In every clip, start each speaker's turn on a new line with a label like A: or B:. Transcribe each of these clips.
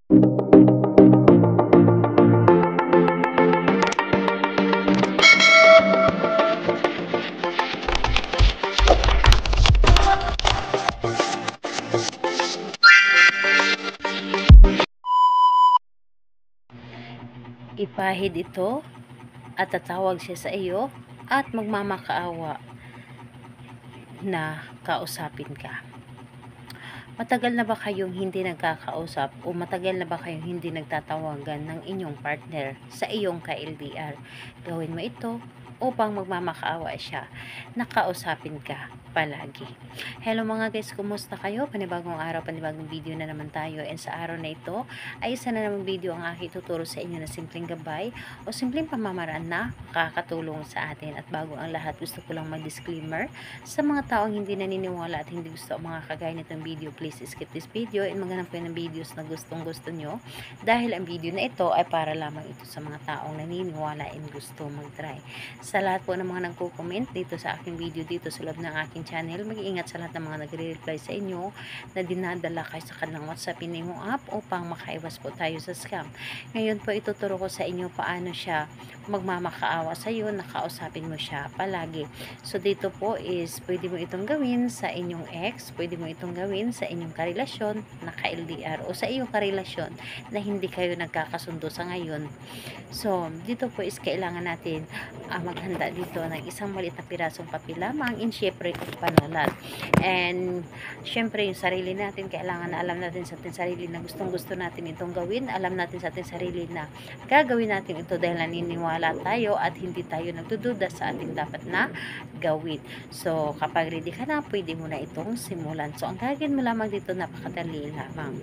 A: Ipahid ito at tatawag siya sa iyo at magmamakaawa na kausapin ka. Matagal na ba kayong hindi nagkakausap o matagal na ba kayong hindi nagtatawagan ng inyong partner sa iyong ka-LDR? Gawin mo ito upang magmamakaawa siya, nakausapin ka palagi. Hello mga guys, kumusta kayo? Panibagong araw, panibagong video na naman tayo, and sa araw na ito ay isa na namang video ang aking tuturo sa inyo na simpleng gabay o simpleng pamamaraan na kakatulong sa atin. At bago ang lahat, gusto ko lang mag-disclaimer sa mga taong hindi naniniwala at hindi gusto ang mga kagaya nitong video. Please skip this video and maghanap kayo ng videos na gustong gusto nyo, dahil ang video na ito ay para lamang ito sa mga taong naniniwala and gusto mag-try. Sa lahat po ng mga nagko-comment dito sa aking video dito sa loob ng aking channel, mag-iingat sa lahat ng mga nagre-reply sa inyo na dinadala kayo sa kanilang WhatsApp Pinimo app upang makaiwas po tayo sa scam. Ngayon po ituturo ko sa inyo paano siya magmamakaawa sa iyo, nakausapin mo siya palagi. So dito po is pwede mo itong gawin sa inyong ex, pwede mo itong gawin sa inyong karelasyon na ka-LDR o sa iyong karelasyon na hindi kayo nagkakasundo sa ngayon. So dito po is kailangan natin maghanda dito ng isang maliit na pirasong papel lamang, in syempre panulat. And syempre yung sarili natin, kailangan na alam natin sa ating sarili na gustong gusto natin itong gawin, alam natin sa ating sarili na gagawin natin ito dahil naniniwala tayo at hindi tayo nagdududa sa ating dapat na gawin. So kapag ready ka na, pwede mo na itong simulan. So ang gagawin mo lamang dito, napakadali lamang.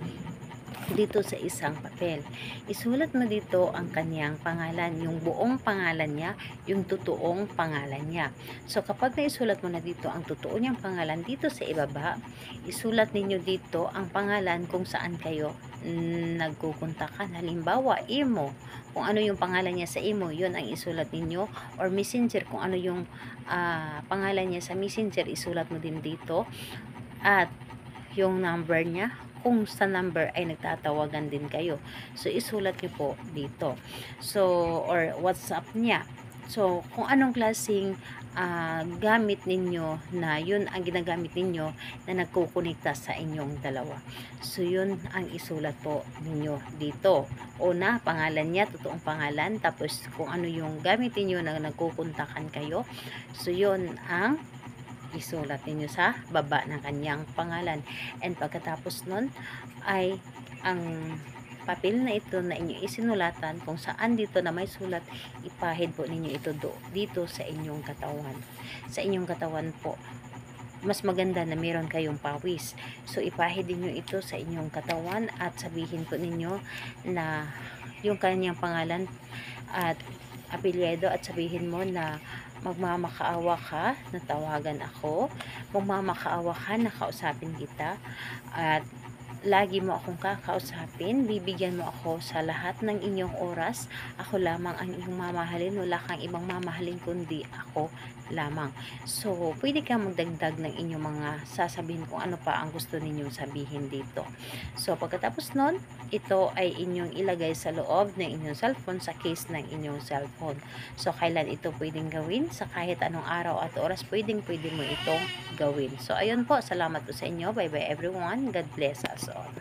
A: Dito sa isang papel, isulat mo dito ang kanyang pangalan, yung buong pangalan niya, yung totoong pangalan niya. So kapag naisulat mo na dito ang totoo niyang pangalan, dito sa ibaba, isulat ninyo dito ang pangalan kung saan kayo nagkukontakan. Halimbawa, imo, kung ano yung pangalan niya sa imo, yun ang isulat ninyo, or messenger, kung ano yung pangalan niya sa messenger, isulat mo din dito. At yung number niya, kung sa number ay nagtatawagan din kayo, so isulat niyo po dito. So or WhatsApp niya. So kung anong klaseng gamit ninyo, na yun ang ginagamit ninyo na nagkukonekta sa inyong dalawa, so yun ang isulat po ninyo dito. Una, pangalan niya, totoong pangalan, tapos kung ano yung gamit ninyo na nagkukontakan kayo, so yun ang isulat ninyo sa baba ng kanyang pangalan. And pagkatapos nun ay ang papel na ito na inyo isinulatan, kung saan dito na may sulat, ipahid po ninyo ito dito sa inyong katawan. Sa inyong katawan po, mas maganda na meron kayong pawis. So ipahid niyo ito sa inyong katawan at sabihin po ninyo na yung kanyang pangalan at apelyido, at sabihin mo na magmamakaawa ka na tawagan ako, magmamakaawa ka na kausapin kita, at lagi mo akong kakausapin, bibigyan mo ako sa lahat ng inyong oras, ako lamang ang iyong mamahalin, wala kang ibang mamahalin kundi ako lamang. So pwede kang magdagdag ng inyong mga sasabihin kung ano pa ang gusto ninyong sabihin dito. So pagkatapos nun, ito ay inyong ilagay sa loob ng inyong cellphone, sa case ng inyong cellphone. So kailan ito pwedeng gawin? Sa kahit anong araw at oras, pwede mo itong gawin. So ayun po, salamat po sa inyo. Bye bye everyone. God bless us all.